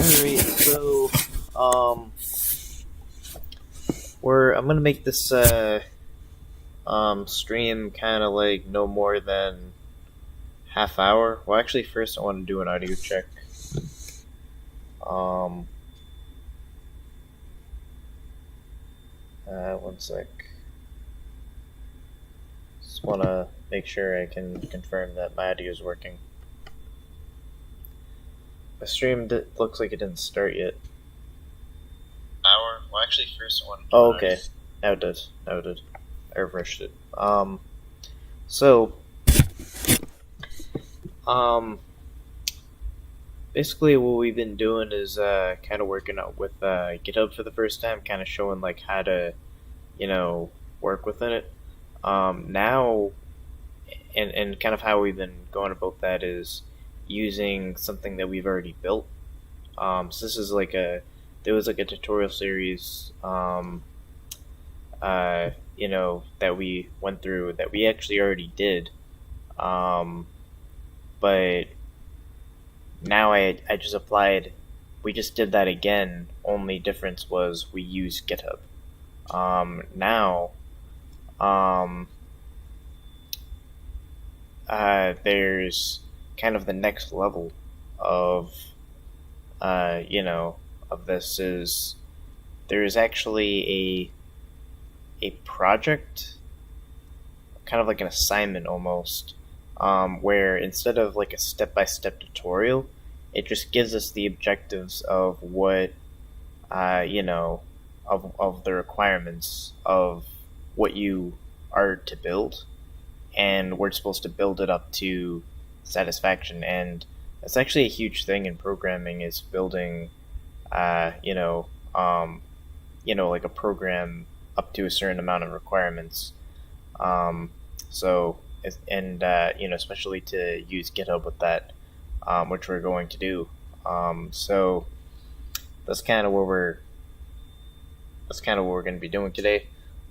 Alright, so um I'm gonna make this stream kinda like no more than half hour. Well actually first I wanna do an audio check. Um 1 sec. Just wanna make sure I can confirm that my audio is working. The stream looks like it didn't start yet. Hour? Well actually first I wanna do Oh, okay. Now it does. Now it did. I refreshed it. So basically what we've been doing is kind of working out with GitHub for the first time, kind of showing like how to, work within it. Now, and kind of how we've been going about that is using something that we've already built. So this is there was like a tutorial series, that we went through that we actually already did. But now I just applied. We just did that again. Only difference was we use GitHub. Now, um, there's kind of the next level of, of this is there is actually a project, kind of like an assignment almost, where instead of like a step-by-step tutorial, it just gives us the objectives of what, of the requirements of what you are to build, and we're supposed to build it up to satisfaction. And that's actually a huge thing in programming is building, uh, you know, um, like a program up to a certain amount of requirements. Um, so, and especially to use GitHub with that, which we're going to do. So that's kind of what we're going to be doing today.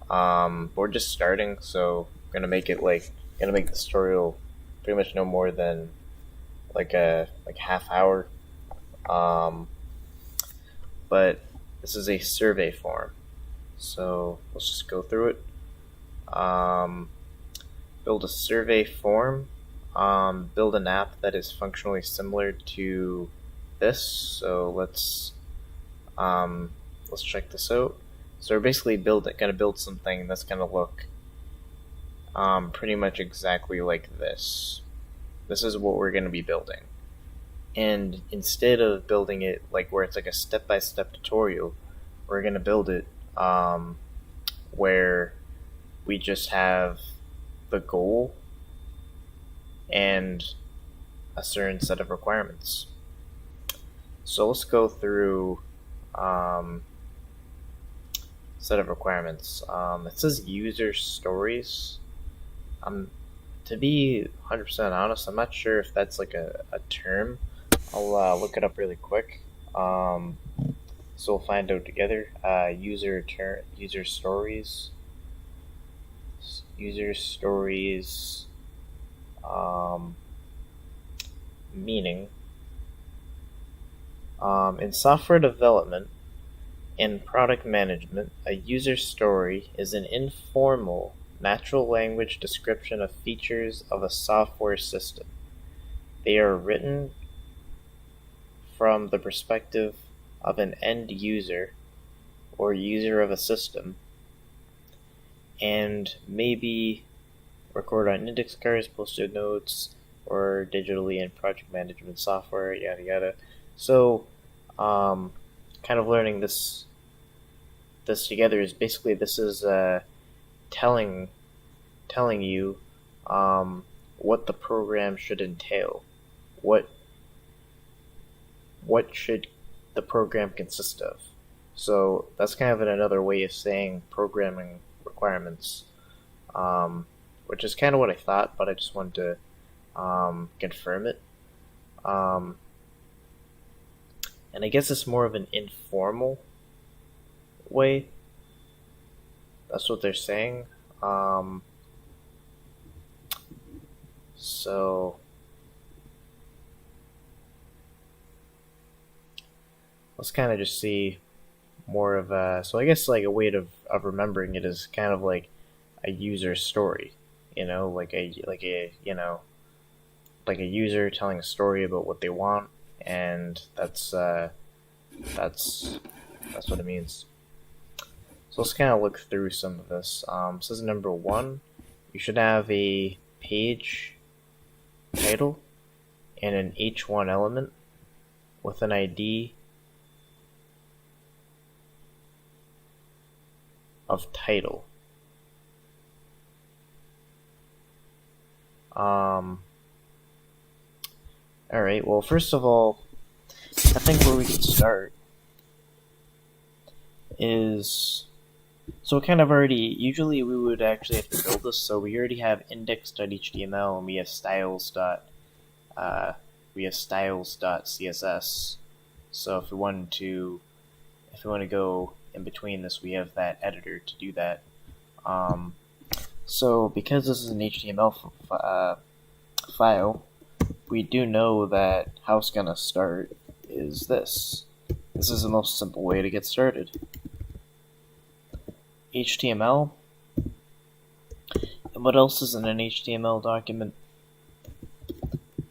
We're just starting, so I'm gonna make this tutorial pretty much no more than like a half hour. Um, but this is a survey form, so let's just go through it. Build a survey form. Build an app that is functionally similar to this. So let's check this out. So we're basically gonna build something that's gonna look pretty much exactly like this. This is what we're gonna be building. And instead of building it like where it's like a step-by-step tutorial, we're gonna build it where we just have the goal and a certain set of requirements. So let's go through set of requirements. It says user stories. To be 100% honest, I'm not sure if that's like a term. I'll look it up really quick. So we'll find out together. User stories. User stories. Meaning. In software development and product management, a user story is an informal, natural language description of features of a software system. They are written from the perspective of an end user or user of a system, and maybe recorded on index cards, post-it notes, or digitally in project management software, yada yada. So, kind of learning this together is basically this is telling you what the program should entail. What should the program consist of? So that's kind of another way of saying programming requirements, which is kind of what I thought, but I just wanted to confirm it. And I guess it's more of an informal way. That's what they're saying. So let's kind of just see more of a. So I guess like a way of remembering it is kind of like a user story, like a user telling a story about what they want, and that's that's what it means. So let's kind of look through some of this. This is number one. You should have a page title and an H1 element with an ID of title. Alright, well, first of all, I think where we can start is. So kind of already, usually we would actually have to build this, so we already have index.html and we have styles.css. So if we want to go in between this, we have that editor to do that. So because this is an HTML file, we do know that how it's gonna start is this. This is the most simple way to get started. HTML. And what else is in an HTML document?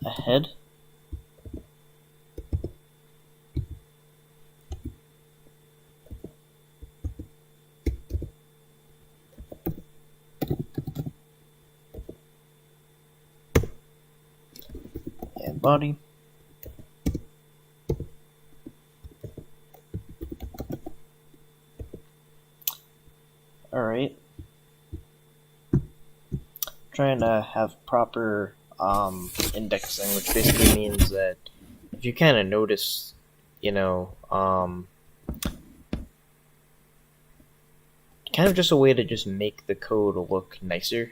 A head. And body. Alright. Trying to have proper indexing, which basically means that if you kind of notice, kind of just a way to just make the code look nicer,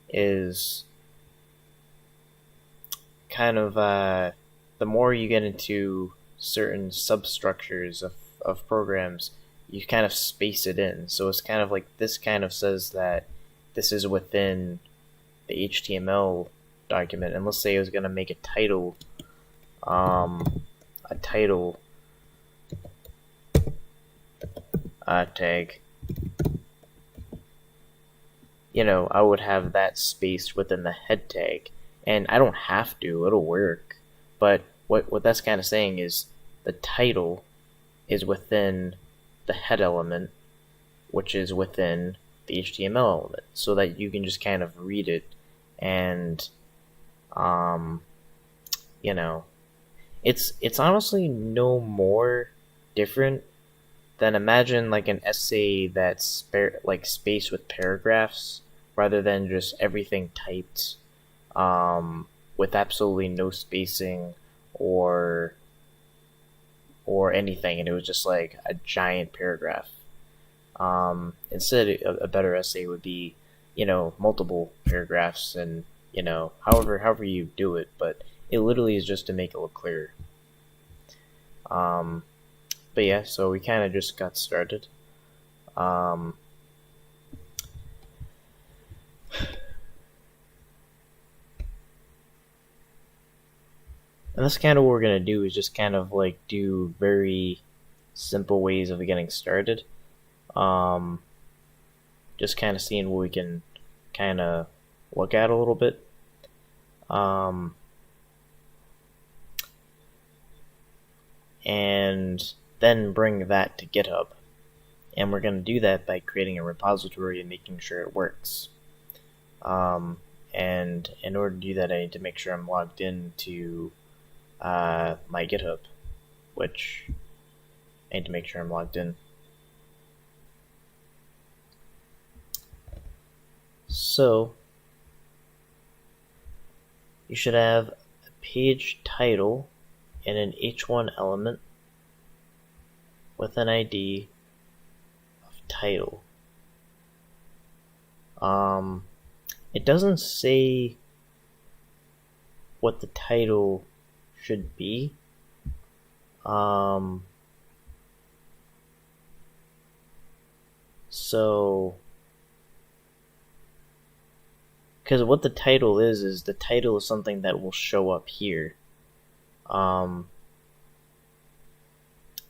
is kind of the more you get into certain substructures of programs, you kind of space it in. So it's kind of like this kind of says that this is within the HTML document. And let's say I was going to make a title tag. I would have that spaced within the head tag. And I don't have to, it'll work. But what that's kind of saying is the title is within the head element, which is within the HTML element, so that you can just kind of read it, and it's honestly no more different than, imagine like an essay that's like spaced with paragraphs rather than just everything typed with absolutely no spacing or anything, and it was just like a giant paragraph. Instead, a better essay would be, multiple paragraphs, and however you do it, but it literally is just to make it look clearer. But yeah, so we kind of just got started. And that's kind of what we're gonna do, is just kind of like do very simple ways of getting started. Just kind of seeing what we can kind of look at a little bit. And then bring that to GitHub. And we're going to do that by creating a repository and making sure it works. And in order to do that, I need to make sure I'm logged into my GitHub, which I need to make sure I'm logged in. So you should have a page title and an H1 element with an ID of title. It doesn't say what the title should be. So, because what the title is the title is something that will show up here.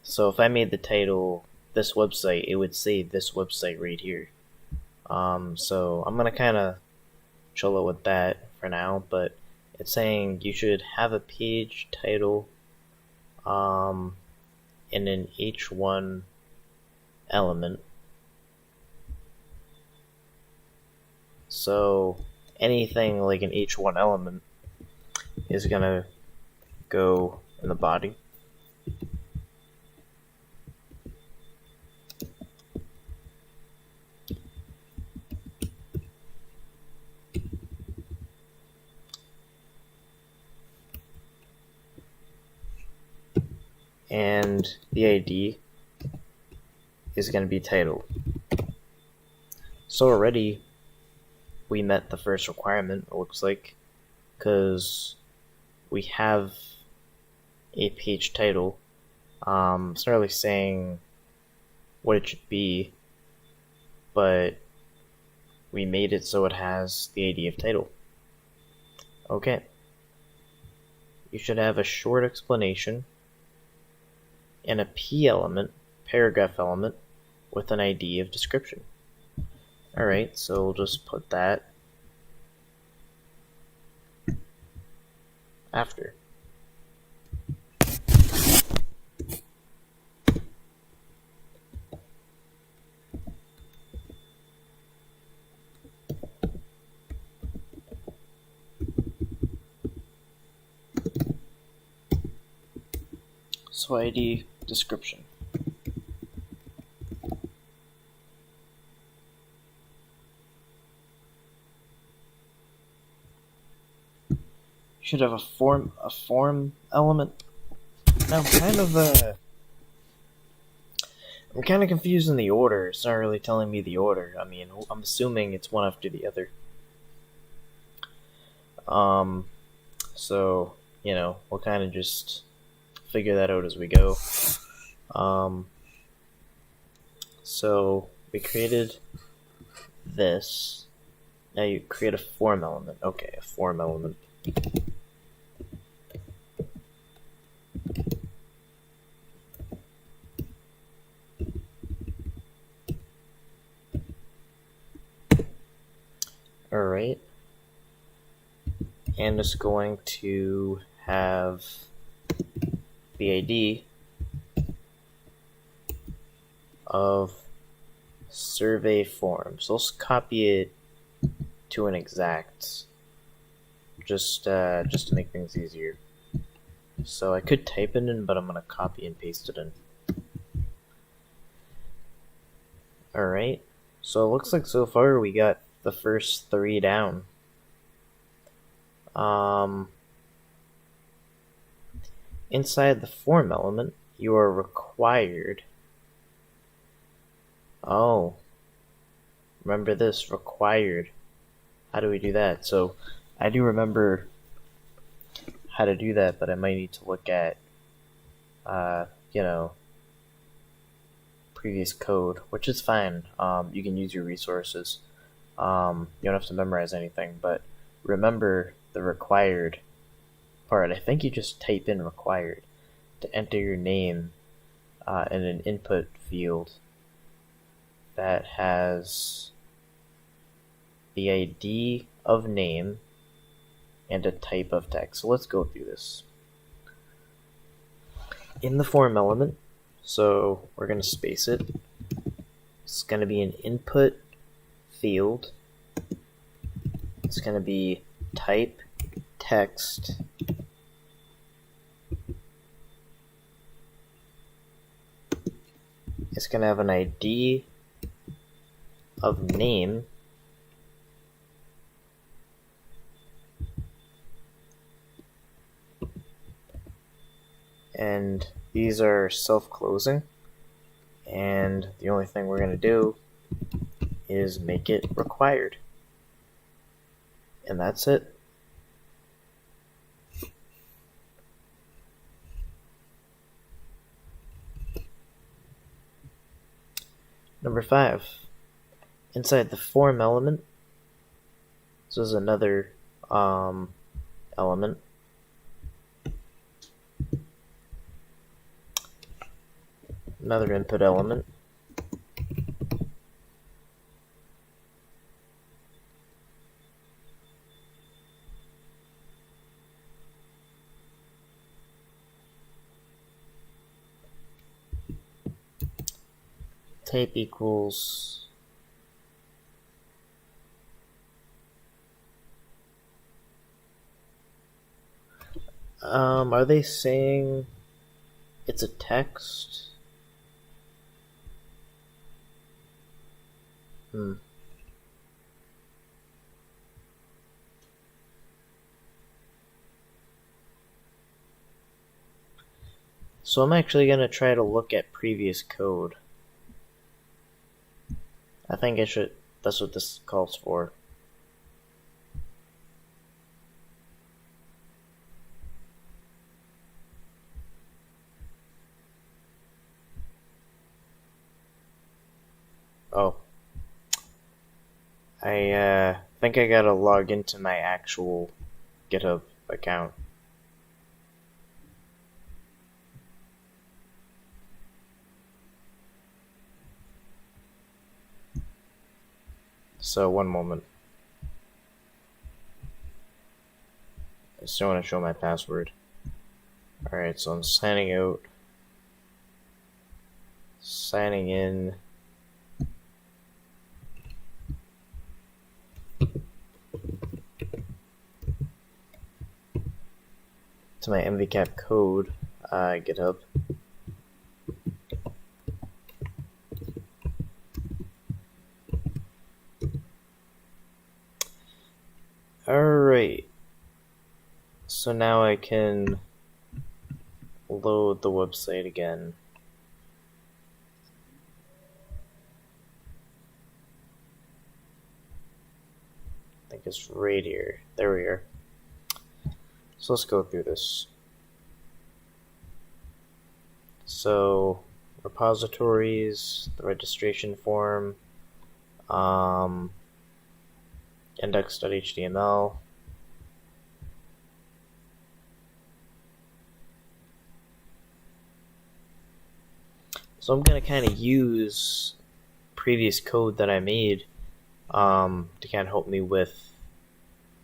So if I made the title this website, it would say this website right here. So I'm gonna kind of chill out with that for now, but it's saying you should have a page title in an H1 element. So anything like an H1 element is gonna go in the body. And the ID is going to be title. So already we met the first requirement, it looks like, because we have a page title. It's not really saying what it should be, but we made it so it has the ID of title. Okay. You should have a short explanation and a P element, paragraph element, with an ID of description. Alright, so we'll just put that after. So ID description. Should have a form element. Now, I'm kind of confused in the order. It's not really telling me the order. I mean, I'm assuming it's one after the other. So we'll kind of just figure that out as we go. So we created this. Now you create a form element. Okay, a form element. Alright. And it's going to have the ID of survey form. So let's copy it to an exact, just to make things easier. So I could type it in, but I'm gonna copy and paste it in. Alright, so it looks like so far we got the first 3 down. Inside the form element, you are required. Oh, remember this, required. How do we do that? So I do remember how to do that, but I might need to look at, previous code, which is fine. You can use your resources. You don't have to memorize anything, but remember the required part. I think you just type in required to enter your name in an input field that has the ID of name and a type of text. So let's go through this. In the form element, so we're going to space it. It's going to be an input field. It's going to be type text. It's going to have an ID of name. And these are self-closing. And the only thing we're going to do is make it required. And that's it. Number 5. Inside the form element, this is another element. another input element. Type equals are they saying it's a text? So I'm actually going to try to look at previous code. I think that's what this calls for. Oh. I think I gotta log into my actual GitHub account. So, one moment. I still want to show my password. Alright, so I'm signing out. Signing in. To my MVCap code, GitHub. Alright. So now I can load the website again. I think it's right here. There we are. So let's go through this. So, repositories, the registration form, index.html, so I'm going to kind of use previous code that I made to kind of help me with,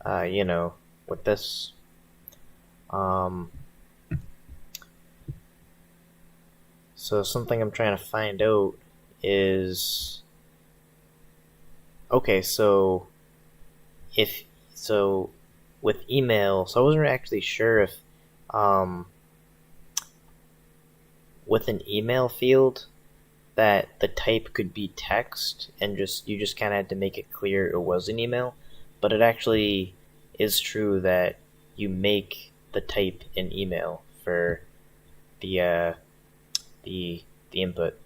with this. So something I'm trying to find out is, okay, so with email, so I wasn't actually sure if with an email field that the type could be text and you just kind of had to make it clear it was an email, but it actually is true that you make the type in email for the input,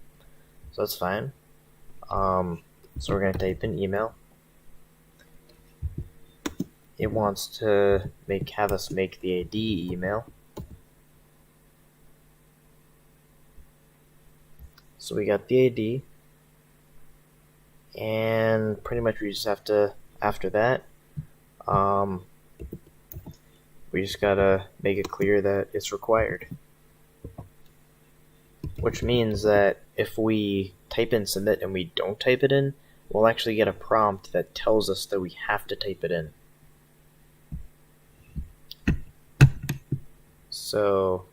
so that's fine. So we're going to type in email. It wants to have us make the ID email. So we got the ID, and pretty much we just have to, after that, we just gotta make it clear that it's required. Which means that if we type in submit and we don't type it in, we'll actually get a prompt that tells us that we have to type it in. So,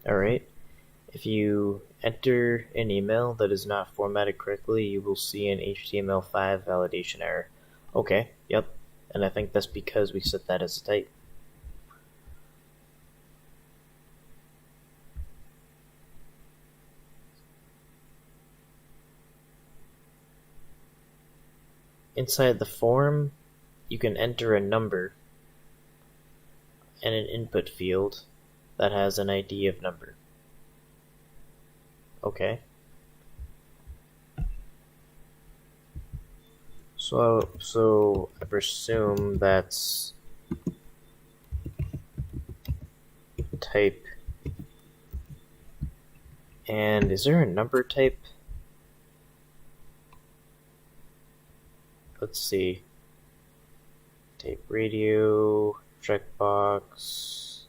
alright, if you enter an email that is not formatted correctly, you will see an HTML5 validation error. Okay, yep, and I think that's because we set that as a type. Inside the form, you can enter a number and an input field that has an ID of number. Okay. So I presume that's type. And is there a number type? Let's see. Tape radio, checkbox.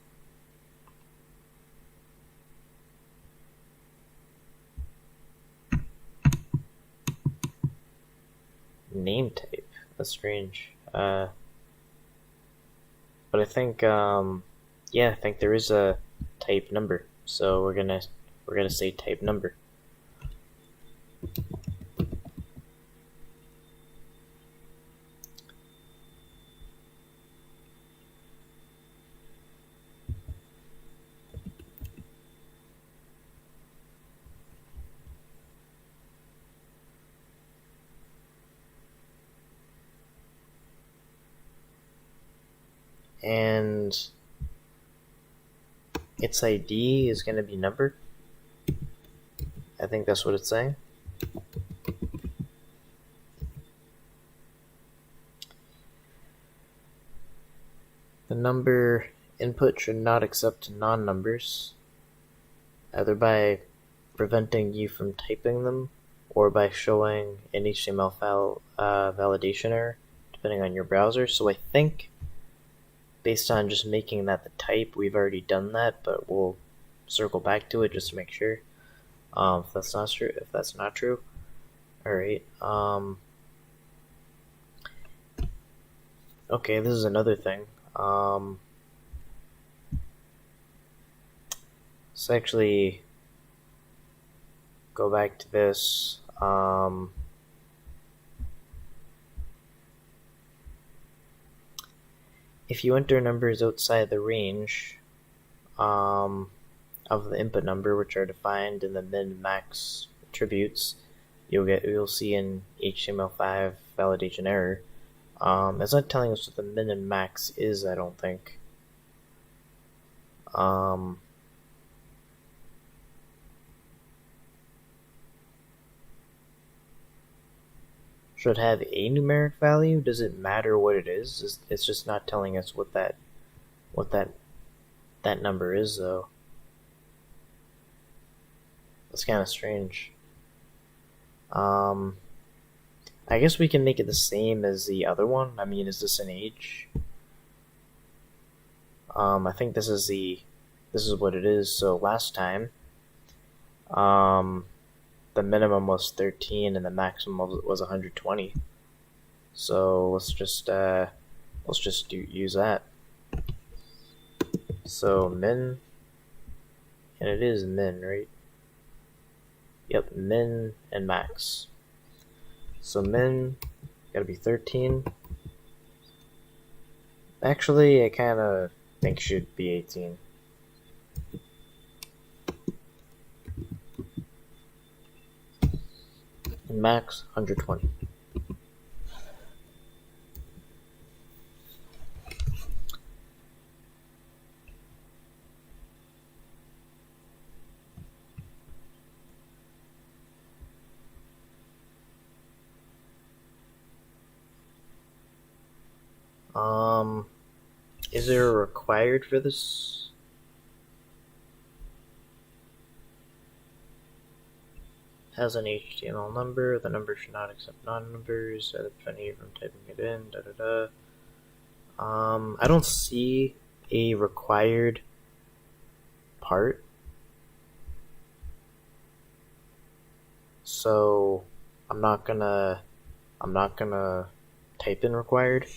name type. That's strange. But I think yeah, I think there is a type number. So we're gonna say type number. And its ID is gonna be number. I think that's what it's saying. The number input should not accept non-numbers, either by preventing you from typing them or by showing an HTML file validation error, depending on your browser. So I think, based on just making that the type, we've already done that, but we'll circle back to it just to make sure. If that's not true, all right. Okay, this is another thing. Let's actually go back to this. If you enter numbers outside the range of the input number, which are defined in the min-max attributes, you'll see an HTML5 validation error. It's not telling us what the min and max is, I don't think. Should have a numeric value? Does it matter what it is? It's just not telling us what that number is, though. That's kind of strange. I guess we can make it the same as the other one. I mean, is this an age? I think this is what it is. So last time, the minimum was 13 and the maximum was 120. So let's just use that. So min, and it is min, right? Yep, min and max. So min gotta be 13. Actually, I kind of think should be 18. And max 120. Is there a required for this? Has an HTML number. The number should not accept non-numbers. Prevent you from typing it in. I don't see a required part. So I'm not gonna type in required.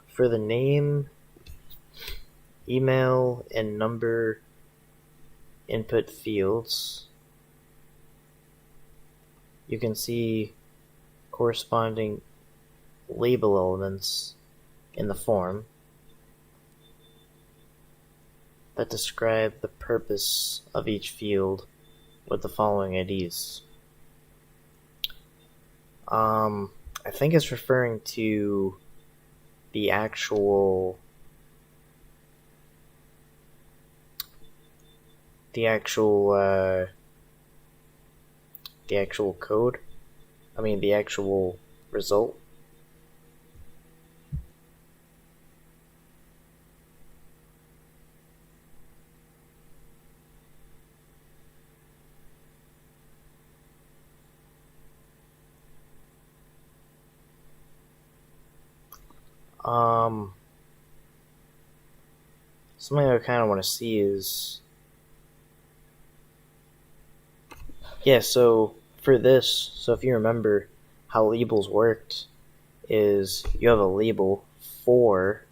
For the name, email, and number input fields, you can see corresponding label elements in the form that describe the purpose of each field with the following IDs. I think it's referring to the actual code. I mean the actual result. Something I kind of want to see is Yeah, so for this, so if you remember how labels worked, is you have a label for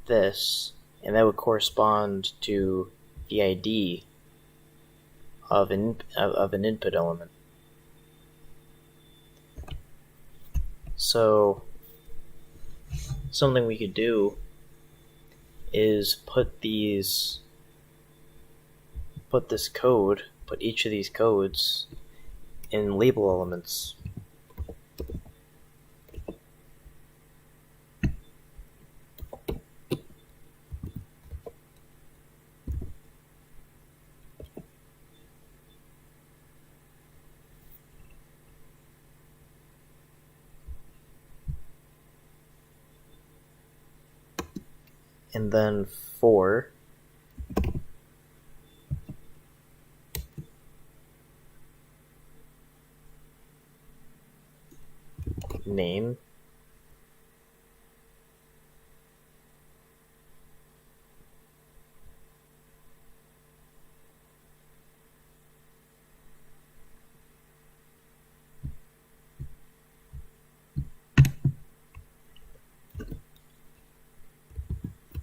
this, and that would correspond to the ID of an input element. So something we could do is put each of these codes in label elements. And then for name,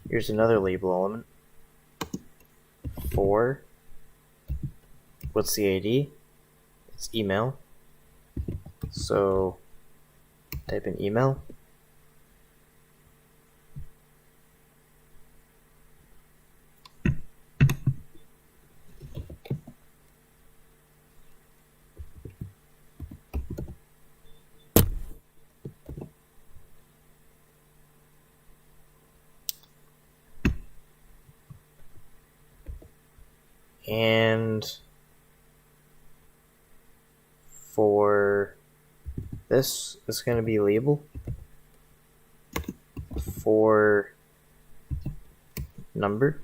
here's another label element for what's the ID? It's email. So type in email. And for this is going to be label for number,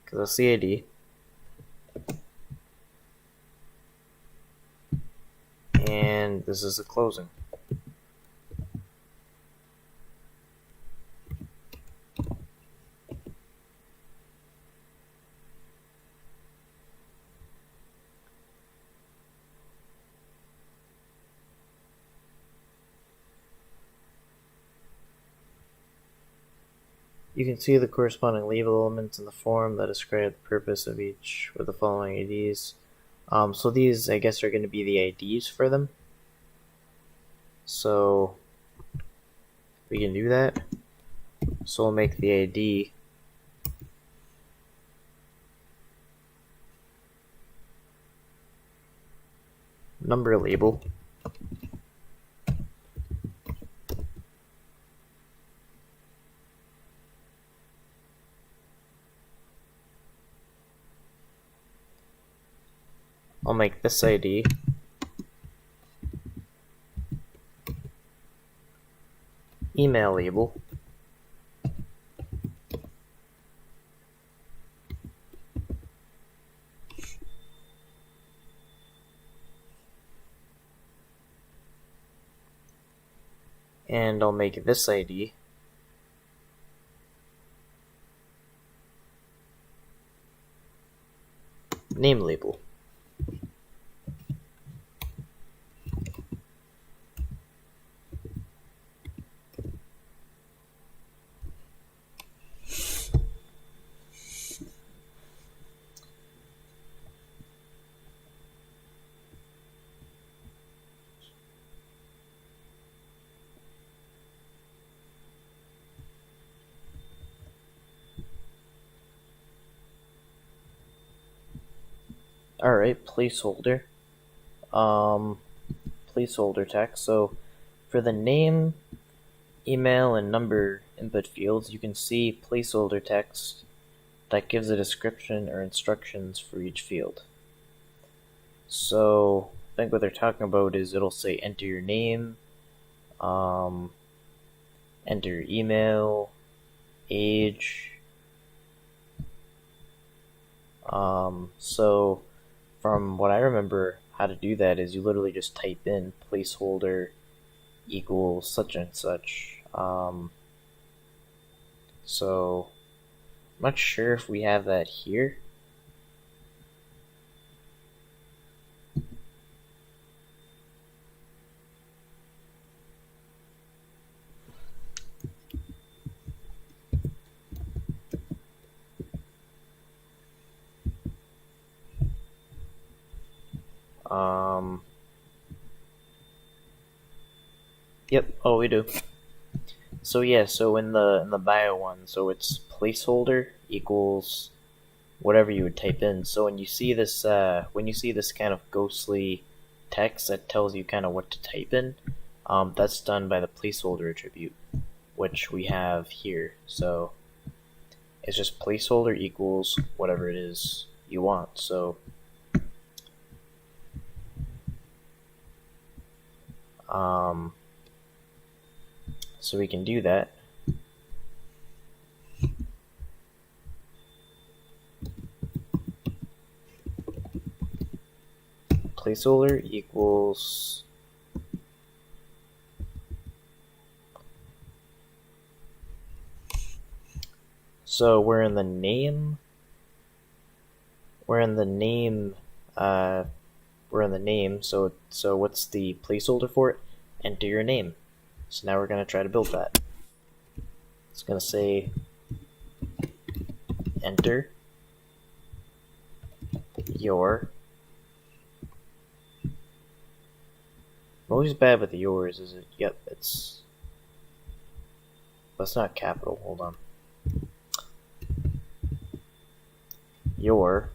because that's the ID. And this is the closing. You can see the corresponding label elements in the form that describe the purpose of each with the following IDs. So these, I guess, are going to be the IDs for them. So we can do that. So we'll make the ID number label. I'll make this ID email label. And I'll make this ID name label. Alright, placeholder. Placeholder text. So for the name, email, and number input fields, you can see placeholder text that gives a description or instructions for each field. So I think what they're talking about is it'll say enter your name, enter your email, age. So from what I remember, how to do that is you literally just type in placeholder equals such and such. So I'm not sure if we have that here. Yep. Oh, we do. So yeah, so in the bio one, so it's placeholder equals whatever you would type in. So when you see this kind of ghostly text that tells you kind of what to type in, that's done by the placeholder attribute, which we have here. So it's just placeholder equals whatever it is you want. Um, so we can do that. Placeholder equals so we're in the name uh we're in the name, so what's the placeholder for it? Enter your name. So now we're gonna try to build that. It's gonna say enter your. I'm always bad with the yours, is it? Yep, that's not capital, hold on. Your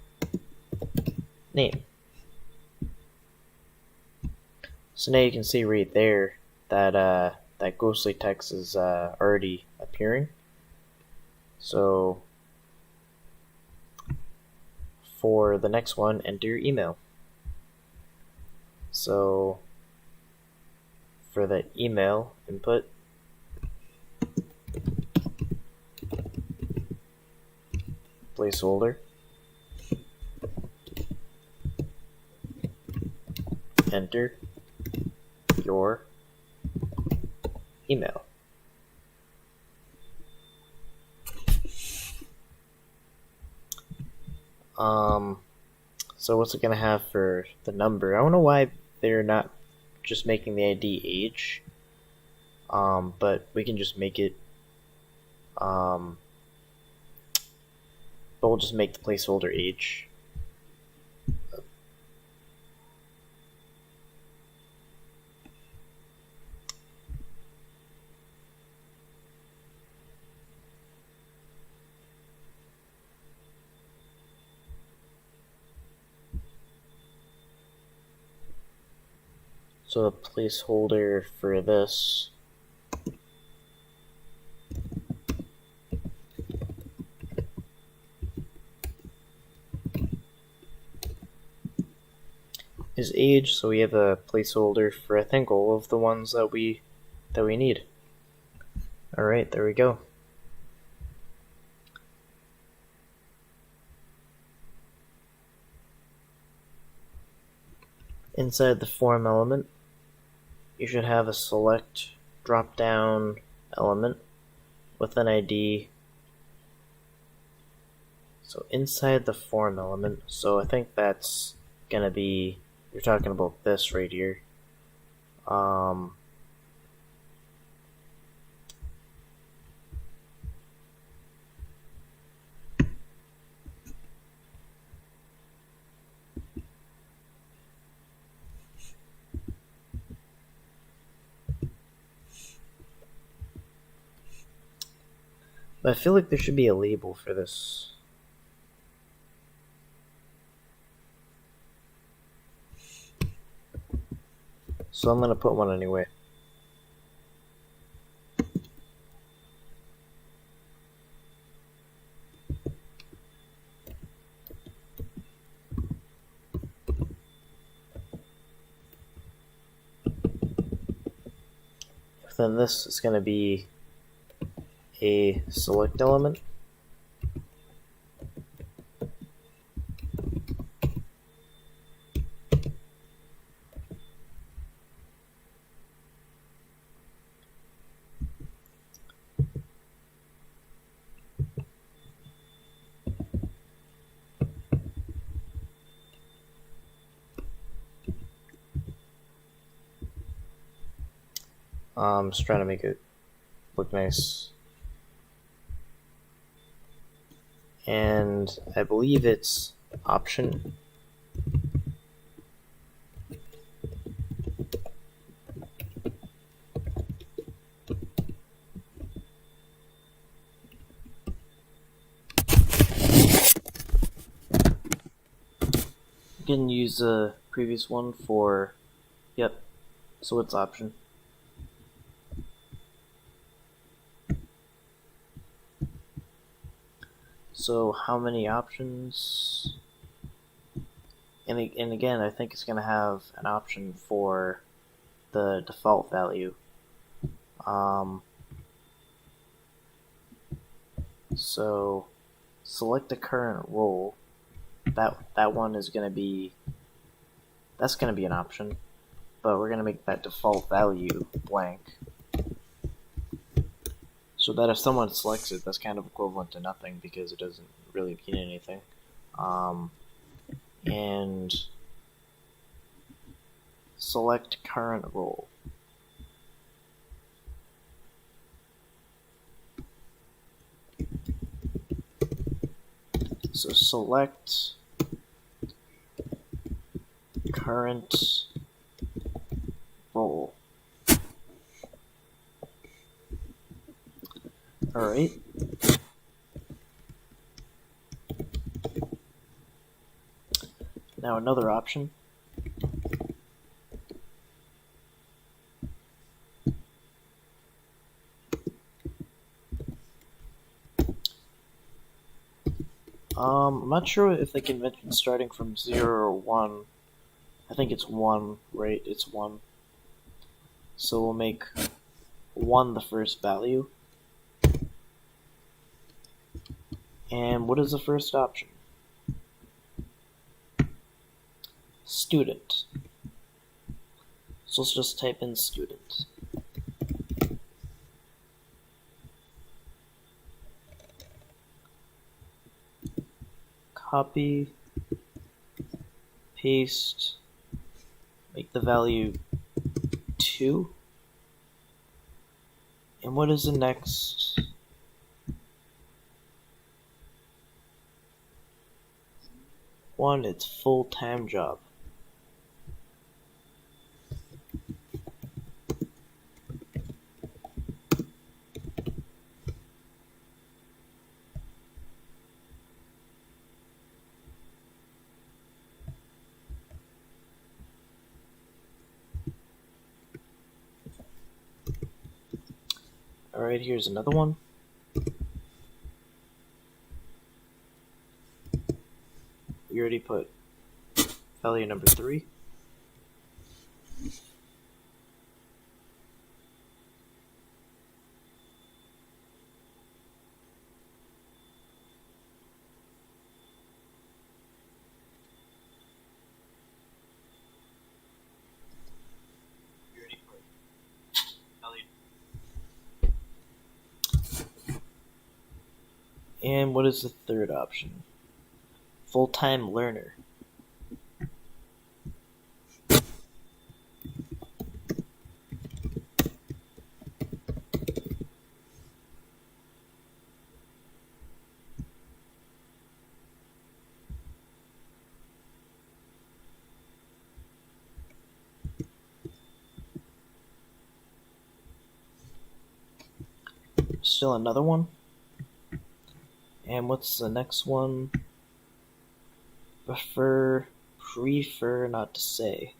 name. So now you can see right there that that ghostly text is already appearing. So for the next one, enter your email. So for the email input, placeholder, enter your email. So what's it gonna have for the number? I don't know why they're not just making the ID age. But we can just make it. But we'll just make the placeholder age. So the placeholder for this is age, so we have a placeholder for I think all of the ones that we need. Alright, there we go. Inside the form element, you should have a select drop down element with an ID. So inside the form element, so I think that's gonna be, you're talking about this right here. But I feel like there should be a label for this. So I'm gonna put one anyway. Then this is gonna be a select element. Just trying to make it look nice. And I believe it's option. can use the previous one for, yep, so it's option. So how many options? And again, I think it's going to have an option for the default value. So select the current role. That one is going to be, that's going to be an option, but we're going to make that default value blank, so that if someone selects it, that's kind of equivalent to nothing because it doesn't really mean anything. And select current role. So select current role. Alright. Now another option. I'm not sure if they can mention starting from 0 or 1. I think it's 1, right? It's 1. So we'll make 1 the first value. And what is the first option? Student. So let's just type in student. Copy, paste, make the value 2. And what is the next? One, it's full-time job. Alright, here's another one. We already put value number 3. And what is the third option? Full-time learner. Still another one. And what's the next one? Prefer not to say.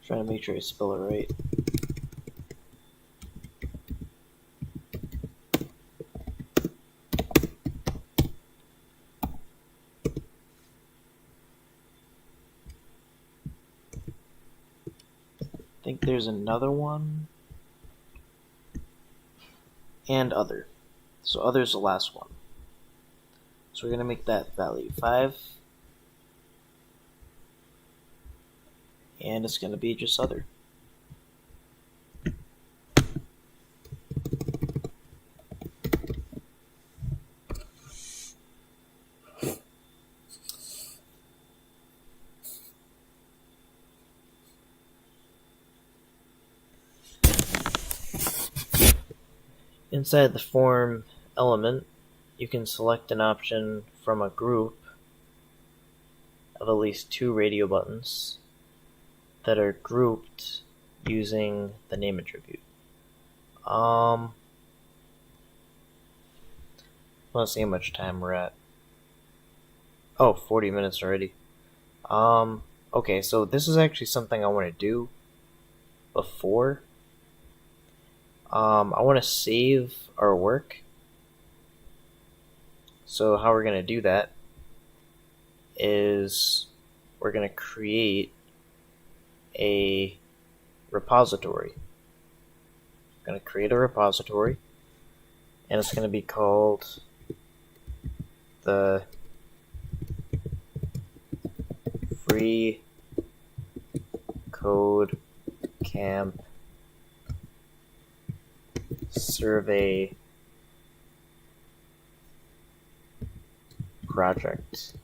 Trying to make sure I spell it right. I think there's another one. And other. So other is the last one. So we're going to make that value 5. And it's going to be just other. Inside the form element, you can select an option from a group of at least 2 radio buttons that are grouped using the name attribute. Let's see how much time we're at. Oh, 40 minutes already. Okay, so this is actually something I want to do before. I want to save our work. So how we're going to do that is we're going to create a repository. I'm going to create a repository, and it's going to be called the Free Code Camp Survey Project.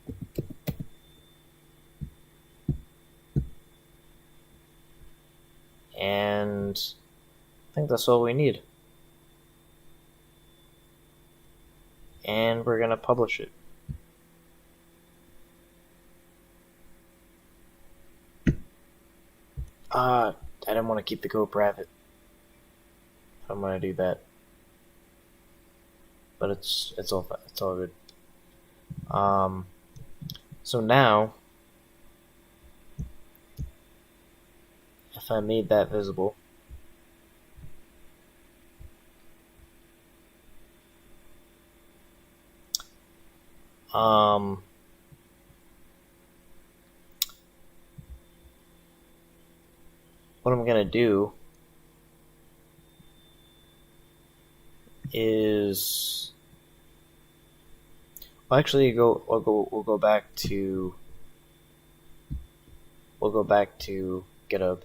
And I think that's all we need. And we're going to publish it. I didn't want to keep the code private. I'm going to do that. But it's all good. So now, if I made that visible, what I'm gonna do is, well, actually, we'll go back to GitHub.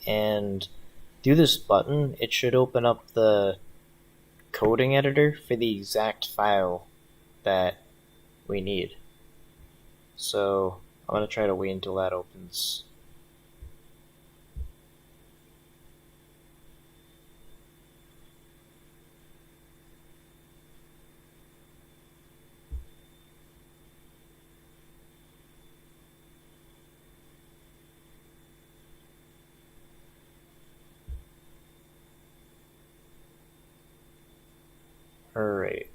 And through this button, it should open up the coding editor for the exact file that we need. So I'm going to try to wait until that opens. Alright.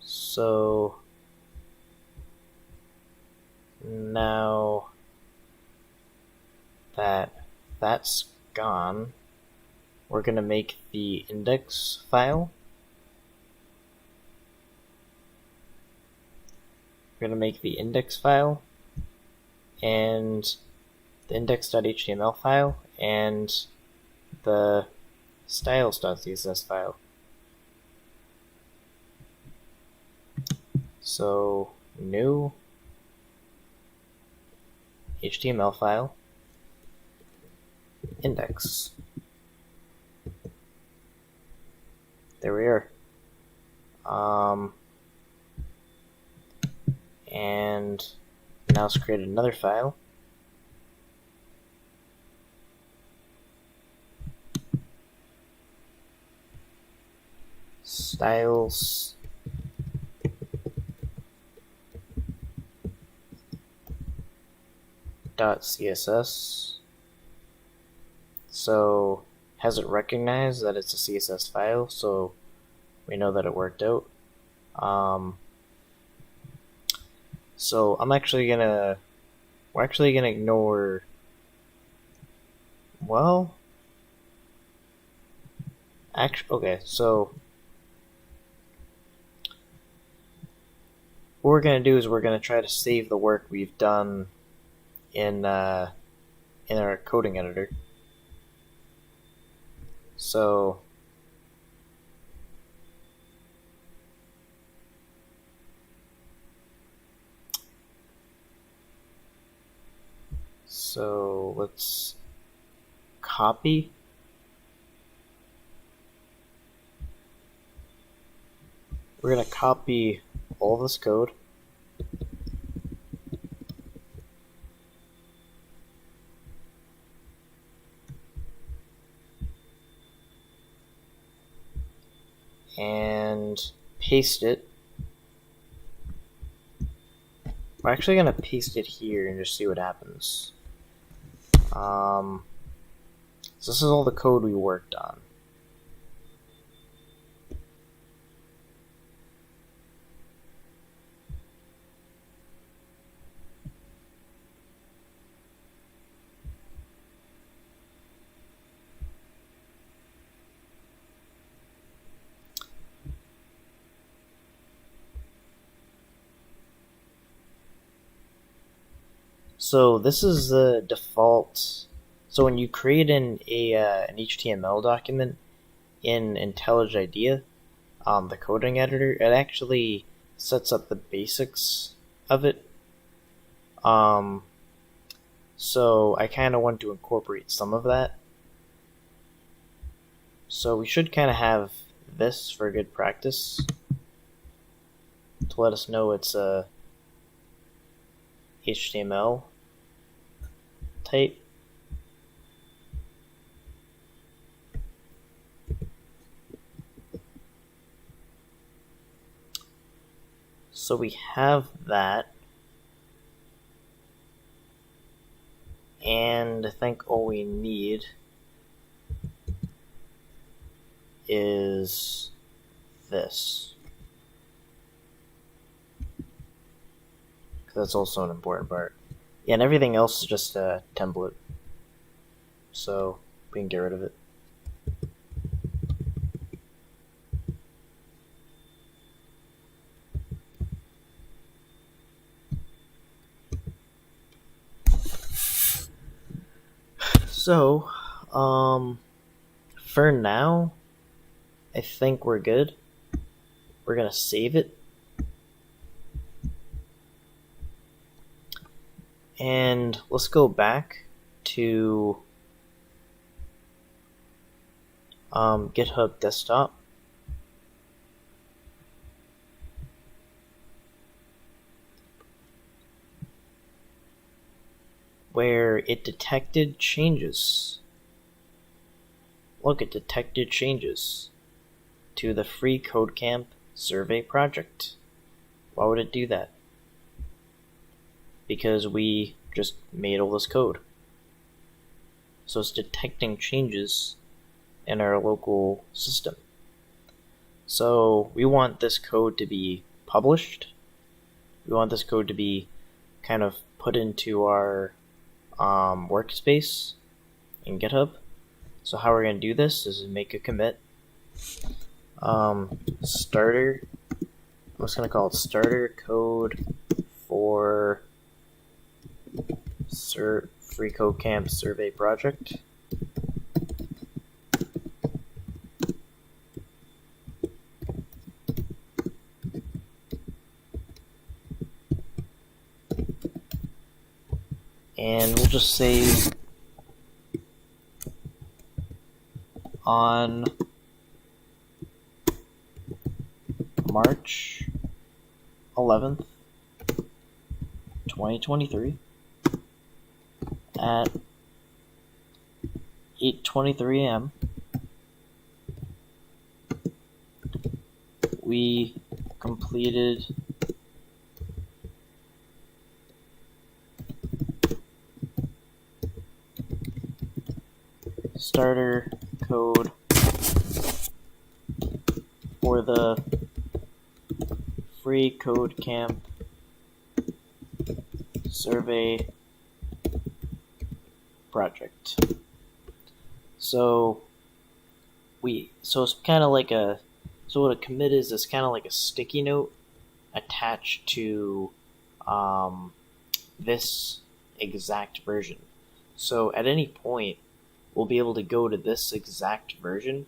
So now that that's gone, we're going to make the index file. We're going to make the index file and the index.html file and the styles.css file. So new HTML file, index. There we are. And now let's create another file. Styles .css. So has it recognized that it's a CSS file, so we know that it worked out. So we're actually gonna ignore, well, okay, so what we're gonna do is we're gonna try to save the work we've done in our coding editor. So let's copy. We're going to copy all this code. paste it. We're actually gonna paste it here and just see what happens. So this is all the code we worked on. So this is the default. So when you create an HTML document in IntelliJ IDEA, the coding editor, it actually sets up the basics of it. So I kind of want to incorporate some of that. So we should kind of have this for good practice to let us know it's a HTML type. So we have that. And I think all we need is this. That's also an important part. Yeah, and everything else is just a template. So we can get rid of it. So, for now, I think we're good. We're gonna save it. And let's go back to GitHub desktop. Where it detected changes. Look, it detected changes to the FreeCodeCamp survey project. Why would it do that? Because we just made all this code. So it's detecting changes in our local system. So we want this code to be published. We want this code to be kind of put into our workspace in GitHub. So how we're going to do this is make a commit. Starter. I'm just going to call it starter code for FreeCodeCamp survey project. And we'll just say on March 11th, 2023 at 8:23 a.m. we completed starter code for the FreeCodeCamp survey project. So it's kind of like what a commit is kind of like a sticky note attached to this exact version. So at any point, we'll be able to go to this exact version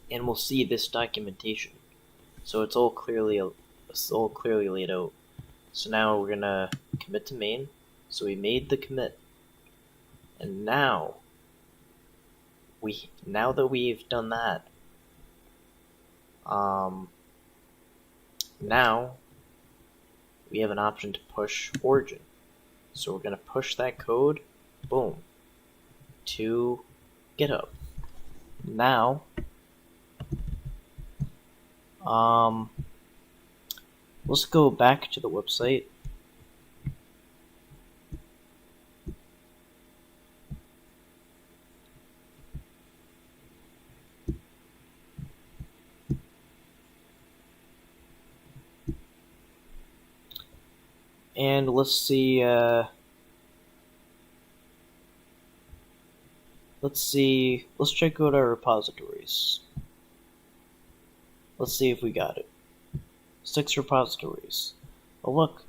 and we'll see this documentation. So it's all clearly laid out. So now we're gonna commit to main. So we made the commit. And now that we've done that, now we have an option to push origin. So we're gonna push that code, boom, to GitHub. Now, Um, let's go back to the website. And let's see, let's check out our repositories. Let's see if we got it. 6 repositories. Oh look,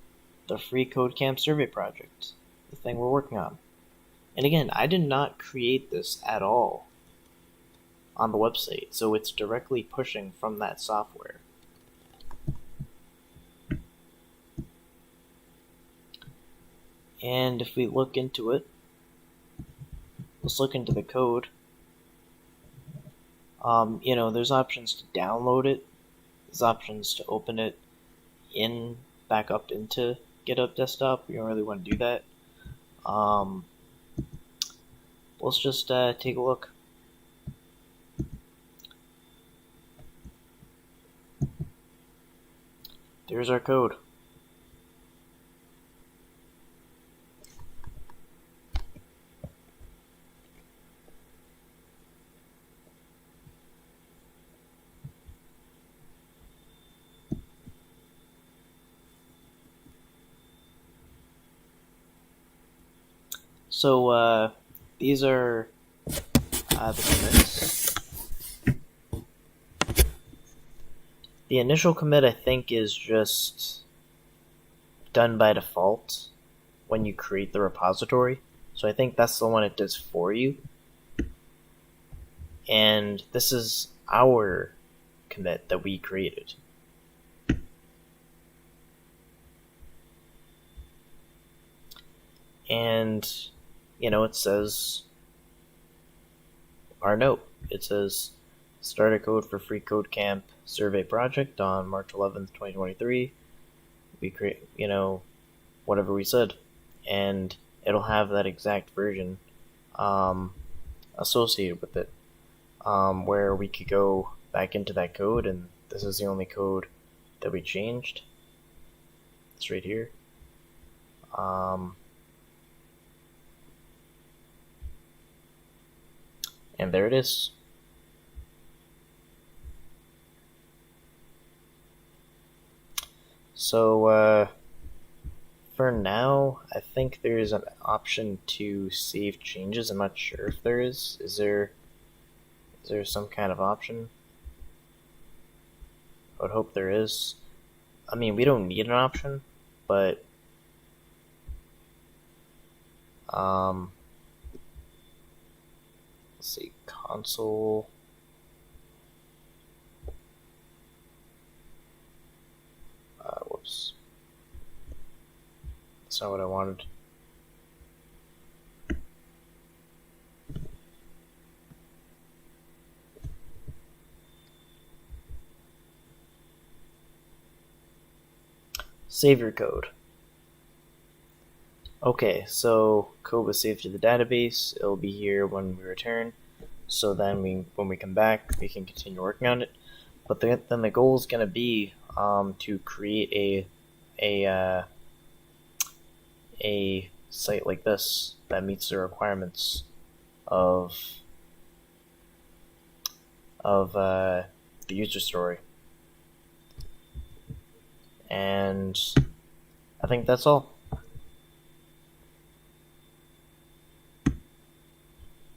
the Free Code Camp Survey Project, the thing we're working on. And again, I did not create this at all on the website, so it's directly pushing from that software. And if we look into it, let's look into the code. There's options to download it. There's options to open it back up into GitHub Desktop. You don't really want to do that. Let's just take a look. There's our code. So these are the commits. The initial commit, I think, is just done by default when you create the repository. So I think that's the one it does for you. And this is our commit that we created. And, it says our note. It says, start a code for Free Code Camp survey project on March 11th, 2023. We create, whatever we said. And it'll have that exact version associated with it, where we could go back into that code, and this is the only code that we changed. It's right here. And there it is. So, for now, I think there's an option to save changes. I'm not sure if there is. Is there some kind of option? I would hope there is. I mean, we don't need an option, but let's see, console. Whoops. That's not what I wanted. Save your code. Okay, so code was saved to the database. It'll be here when we return. So then when we come back, we can continue working on it. But then the goal is going to be to create a site like this that meets the requirements of the user story. And I think that's all.